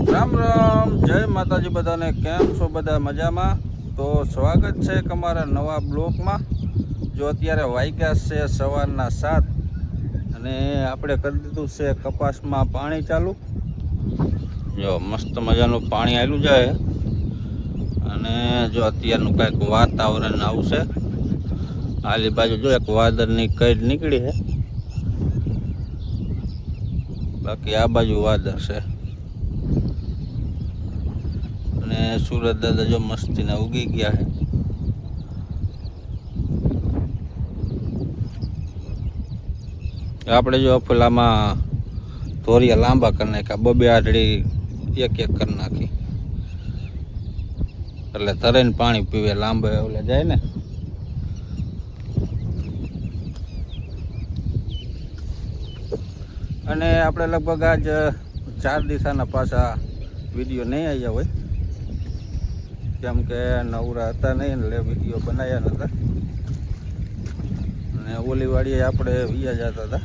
રામ રામ, જય માતાજી બધાને। કેમ છો બધા? મજામાં? તો સ્વાગત છે તમારા નવા બ્લોકમાં। જો અત્યારે વાગ્યા છે સવારના 7 અને આપણે કરી દીધું છે કપાસમાં પાણી ચાલુ। જો મસ્ત મજાનું પાણી આવેલું જાય અને જો અત્યારનું કંઈક વાતાવરણ આવશે। આલી બાજુ જો એક વાદળની કઈડ નીકળી છે, બાકી આ બાજુ વાદળ છે અને સુરત દાદા જો મસ્તીના ઉગી ગયા છે। આપણે જો અફલામાં ધોરિયા લાંબા કરી નાખ્યા, બબે આઠડી એક એક કરી નાખી એટલે તરઈને પાણી પીવે, લાંબા ઓલે જાય ને। અને આપણે લગભગ આજ 4 દિશાના પાછા વિડીયો નહીં આવ્યા હોય, કેમ કે નવરા હતા નહીં એટલે વિડીયો બનાવ્યા નહોતા। અને ઓલી વાડીએ આપણે વિયા જતા હતા,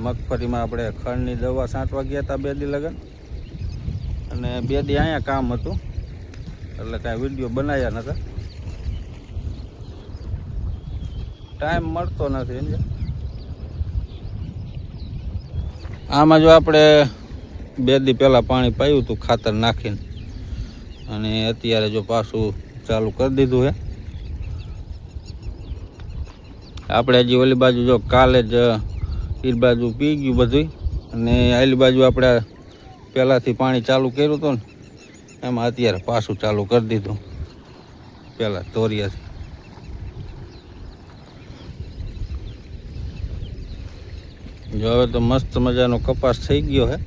મગફળીમાં આપણે ખડની દવા છાંટવા ગયા હતા 2 દી લગન, અને 2 દી અહીંયા કામ હતું એટલે કાંઈ વિડીયો બનાવ્યા નહોતા, ટાઈમ મળતો નથી સમજ્યા। આમાં જો આપણે 2 દી પહેલાં પાણી પાયું હતું ખાતર નાખીને, અને અત્યારે જો પાછું ચાલુ કરી દીધું છે। આપણે હજી ઓલી બાજુ જો કાલે જ એ બાજુ પી ગયું બધું, અને આલી બાજુ આપણે પહેલાંથી પાણી ચાલુ કર્યું હતું ને એમાં અત્યારે પાછું ચાલુ કરી દીધું પહેલાં તોરિયાથી। જો હવે તો મસ્ત મજાનો કપાસ થઈ ગયો છે।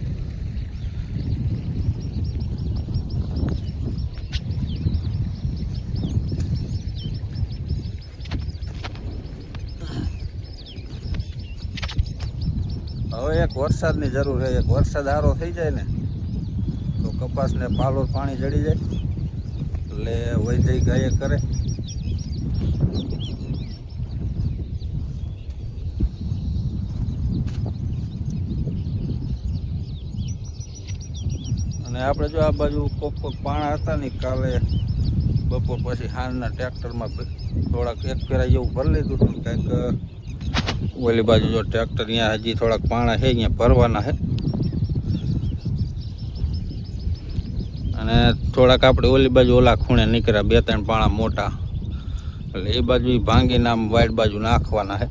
હવે એક વરસાદની જરૂર છે, એક વરસાદ સારો થઈ જાય ને તો કપાસને પાલો પાણી જડી જાય એટલે વહી જઈ ગાયે કરે। અને આપણે જો આ બાજુ કોક પાણા હતા ને કાલે બપોર પછી હાંજના ટ્રેક્ટરમાં થોડાક એક ફેરા જેવું ભરી લીધું હતું, કંઈક ઓલી બાજુ જો ટ્રેક્ટર અહીંયા હજી થોડાક પાણા છે અહીંયા ભરવાના છે, અને થોડાક આપણે ઓલી બાજુ ઓલા ખૂણે નીકળ્યા 2-3 પાણા મોટા, એટલે એ બાજુ ભાંગીને આમ વાઈડ બાજુ નાખવાના છે।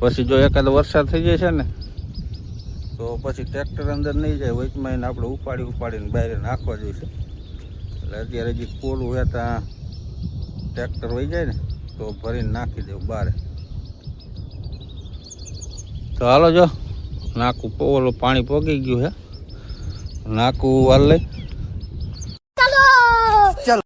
પછી જો એકાદ વરસાદ થઈ જાય છે ને તો પછી ટ્રેક્ટર અંદર નહીં જાય, વચમાં એને આપણે ઉપાડીને બહાર નાખવા જોઈશે। એટલે અત્યારે હજી કોલું હોય ત્યાં ટ્રેક્ટર વહી જાય ને તો ભરીને નાખી દેવું બહાર। તો હાલો જો નાકું ઓલું પાણી પોગી ગયું છે, નાકું વાલ લઈ ચાલો।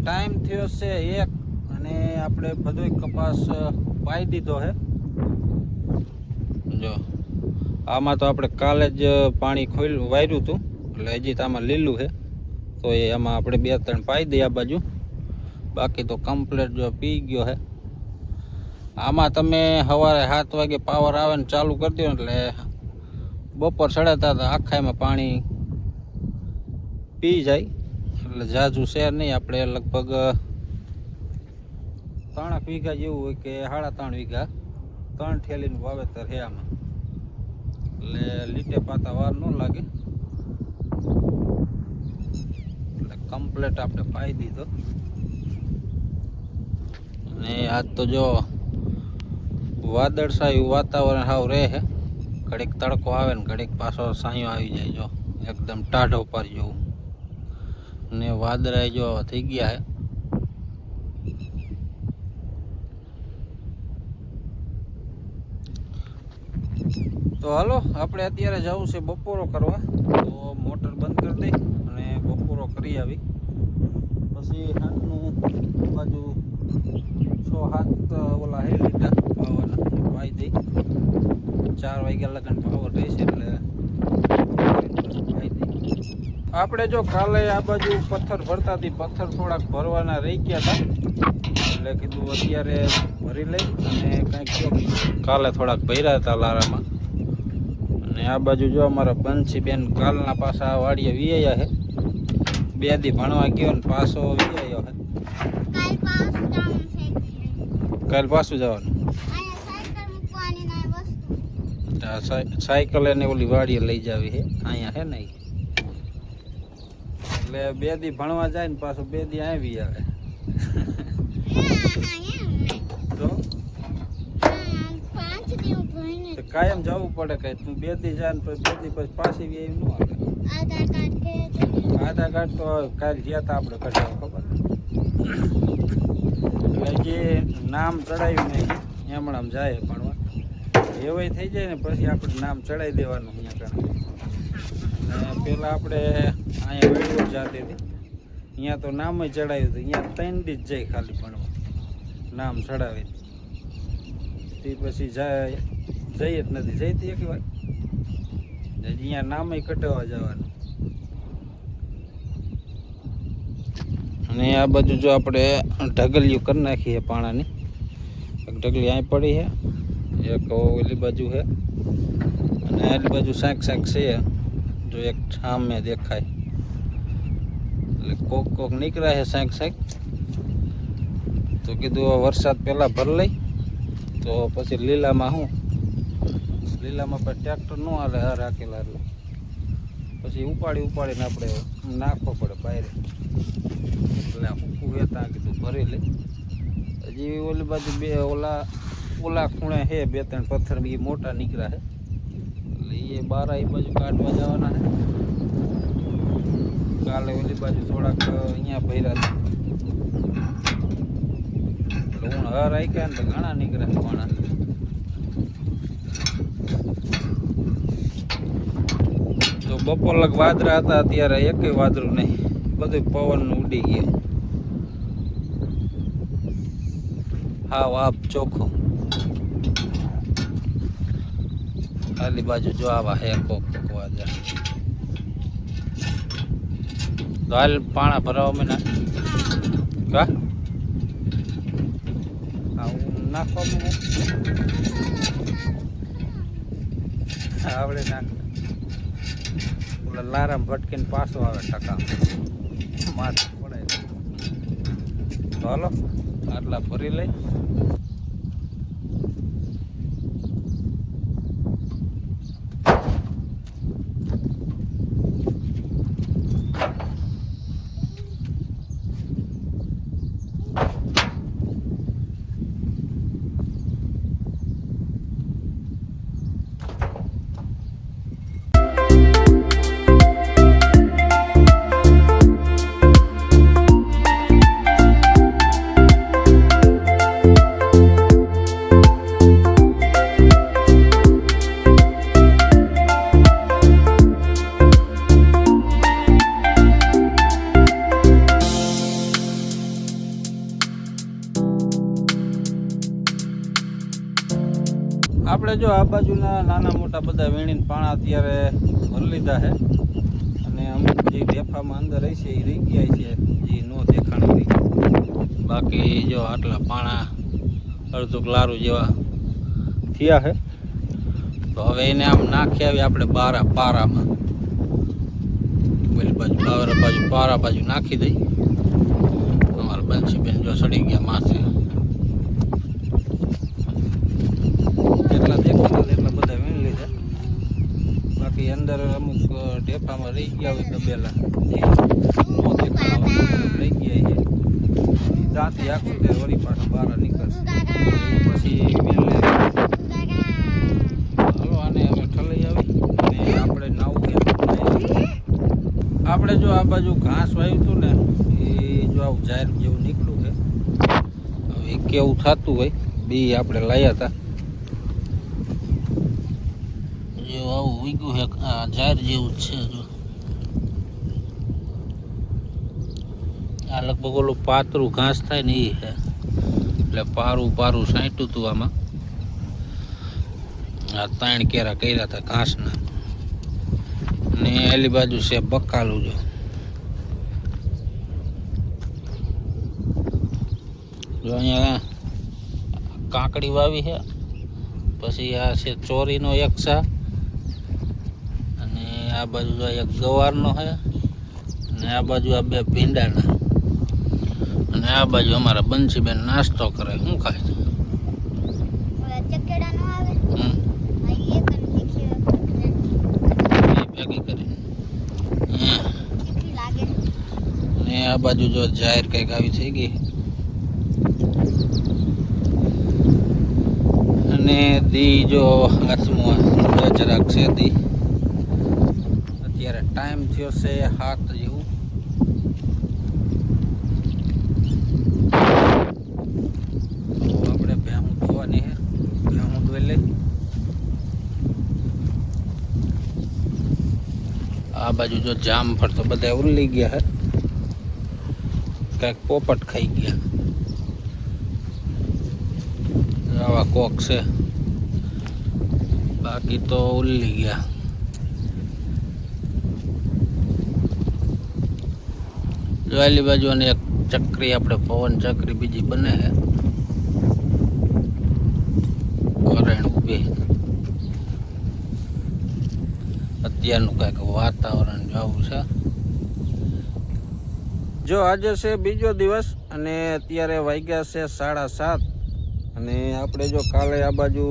ટાઈમ થયો છે 1 અને આપણે બધો કપાસ પાઈ દીધો છે। જો આમાં તો આપણે કાલે જ પાણી વાર્યું હતું એટલે હજી તો આમાં લીલું છે, તો એ આમાં આપણે 2-3 પાઈ દઈએ આ બાજુ, બાકી તો કમ્પ્લીટ જો પી ગયો છે। આમાં તમે સવારે 7 વાગે પાવર આવે ને ચાલુ કરી દો એટલે બપોર ચડાતા હતા આખામાં પાણી પી જાય એટલે જાજુ શેર નહીં. આપણે લગભગ 3 વીઘા જેવું હોય કે 3.5 વીઘા 3 ઠેલીનું વાવેતર છે આમાં, એટલે લીટે પાતા વાર ન લાગે. એટલે કમ્પ્લેટ આપણે પાઈ દીધો. અને આજ તો જો વાદળછાયું વાતાવરણ હાવ રહે છે. ઘડીક તડકો આવે ને ઘડીક પાછો સાંયો આવી જાય. જો એકદમ ટાઢો પર જેવું. ને વાદળા જો થઈ ગયા છે. તો હાલો આપણે અત્યારે જવું છે બપોરો કરવા. તો મોટર બંધ કરી દઈ અને બપોરો કરી આવી. પછી સાંજનું બાજુ 6-7 ઓલા હે લીટા પાવાના પાઈ દઈ. 4 વાગ્યા લગન પાવર રહેશે એટલે પાઈ દઈ. આપણે જો કાલે આ બાજુ પથ્થર ભરતા હતી, પથ્થર થોડાક ભરવાના રહી ગયા હતા એટલે કીધું અત્યારે ભરી લઈ. અને કંઈક કાલે થોડાક ભર્યા હતા લારામાં. અને આ બાજુ જો અમારા બંસી બેન કાલના પાછા વાડીએ વિયાયા છે. 2 દી ભણવા ગયો ને પાછો વિયાયો છે. કાલ પાછું જવાનું. સાયકલ એને ઓલી વાડીએ લઈ જાવી છે અહીંયા છે ને. એટલે 2 દી ભણવા જાય ને પાછો 2 દી આવી આવે. તો કાયમ જવું પડે. કઈ તું 2 દી જાય ને પછી 2 દી પછી પાછી બી એમ ન આવે. આધાર કાર્ડ તો કાલ ગયા હતા આપણે કઢાવ ખબર. એટલે જે નામ ચડાવ્યું નહીં એમણામ જાય ભણવા. એવાય થઈ જાય ને પછી આપણે નામ ચડાવી દેવાનું અહીંયા કણે. અને પહેલાં આપણે અહીંયા વેડવોર જતી હતી, અહીંયા તો નામ ચડાવ્યું હતું. અહીંયા 3 દી જ જાય ખાલી ભણવા નામ ચડાવીને. તે પછી જાય જઈ જ નથી જઈતી એક વાર. અહીંયા નામ કટાવવા જવાનું. અને આ બાજુ જો આપણે ઢગલિયું કરી નાખીએ પાણાની. એક ઢગલી અહીં પડી છે, એક ઓલી બાજુ છે, અને આલી બાજુ શાક છે. જો એક સામે દેખાય એટલે કોક નીકળ્યા છે શાક. તો કીધું વરસાદ પહેલાં ભર લઈ તો પછી લીલામાં લીલામાં પછી ટ્રેક્ટર ન હાલે રાખેલા એટલે પછી ઉપાડીને આપણે નાખવો પડે બહાર. એટલે સૂકું છે ત્યાં કીધું ભરી લે. હજી ઓલી બાજુ ઓલા ખૂણે છે 2-3 પથ્થર એ મોટા નીકળ્યા છે એટલે એ બાર એ બાજુ કાઢવા જવાના છે. કાલે ઓલી બાજુ થોડાક અહીંયા ભર્યા હતા એટલે હું હર આવી ગયા ને તો ઘણા નીકળ્યા પાણા. તો બપોર લગ વાદળા હતા, અત્યારે એકેય વાદળું નહીં, બધું પવન ઉડી ગયું. હા વાપ ચોખ્ખો. આલી બાજુ જો આવા હે કોક વાદળા. તો હાલ પાણા ભરાવા મને કા નાખવા મને આવડે નાખ. ઓલા લારામ ભટકીને પાછો આવે ટકા માથે પડે. તો હાલો આટલા ભરી લઈ. આપણે જો આ બાજુના નાના મોટા બધા વીણીને પાણા અત્યારે ભરી લીધા છે. અને અમુક જે ડેફામાં અંદર રહી છે એ રહી ગયા છે, જે નો દેખાણ રહી. બાકી જો આટલા પાણા અડધું લારું જેવા થયા છે. તો હવે એને આમ નાખી આવી આપણે પારામાં, પેલી બાજુ પારા બાજુ નાખી દઈ. અમારા બંસીબેન જો સડી ગયા માથે. જેટલા દેખાતા એટલા બધા વીણી લીધા. બાકી અંદર અમુક ઢેફામાં રહી ગયા હોય દબેલા, રહી ગયા છે. દાંતી આખું ત્યારે વળી પાછા બહાર નીકળશે. પછી મેલે હાલો આને હવે ઠલાઈ આવી અને આપણે નાવું આપણે જો આ બાજુ ઘાસ વાવ્યું હતું ને એ જો આવું જાહેર જેવું નીકળ્યું છે. હવે કેવું થતું હોય બી આપણે લાવ્યા હતા. જો આવું વીગ્યું છે આ જાહેર જેવું જ છે. જો આ લગભગ ઓલું પાતળું ઘાસ થાય ને એ છે, એટલે પારું સાંટ્યું હતું આમાં. આ 3 કેરા કર્યા હતા ઘાસના. ને એલી બાજુ છે બકાલું. જો અહીંયા કાકડી વાવી છે, પછી આ છે ચોરીનો એક સા, અને આ બાજુ એક ગવારનો છે, અને આ બાજુ આ 2 ભીંડાના, અને આ બાજુ અમારા બંસીબેન નાસ્તો કરે. શું ખાય છે? ભેગી કરી. ને આ બાજુ જો જાહેર કંઈક આવી થઈ ગઈ. અને દી જો હાથમાં જરાક છે દી. અત્યારે ટાઈમ થયો છે 7 જેવું. આપણે ભેહું ધોવાની છે, ભેહું ધોઈ લઈ. આ બાજુ જો જામફળ તો બધા ઉલ્લી ગયા છે, કંઈક પોપટ ખાઈ ગયા. આવા કોક છે, બાકી તો ઉલ્લી ગયા. જોયેલી બાજુ અને એક ચકરી, આપણે પવન ચકરી બીજી બને છે કરેણ ઊભી. અત્યારનું કંઈક વાતાવરણ જોવું છે. જો આજે છે બીજો દિવસ અને અત્યારે વાગ્યા છે 7:30. અને આપણે જો કાલે આ બાજુ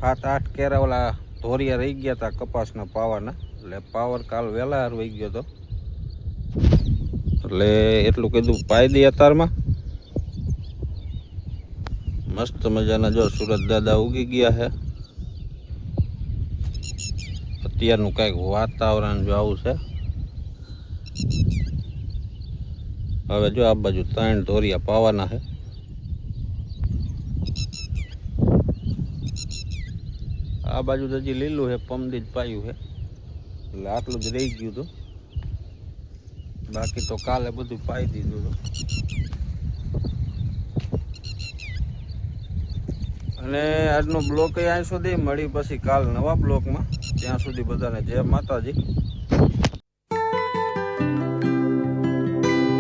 7-8 કેરા ઓલા ધોરિયા રહી ગયા હતા કપાસના પાવાના, એટલે પાવર કાલ વહેલા વહી ગયો હતો, એટલે એટલું કીધું પાઈ દઈએ અત્યારમાં. મસ્ત મજાના જો સુરત દાદા ઉગી ગયા છે. અત્યારનું કંઈક વાતાવરણ જો આવું છે. હવે જો આ બાજુ 3 ધોરિયા પાવાના છે. આ બાજુ તો હજી લીલું છે, પમદી જ પાયું છે, એટલે આટલું જ રહી ગયું હતું. બાકી તો કાલે બધું પાઈ દીધું હતું. અને આજનો બ્લોક અહીં સુધી મળી, પછી કાલ નવા બ્લોકમાં. ત્યાં સુધી બધાને જય માતાજી.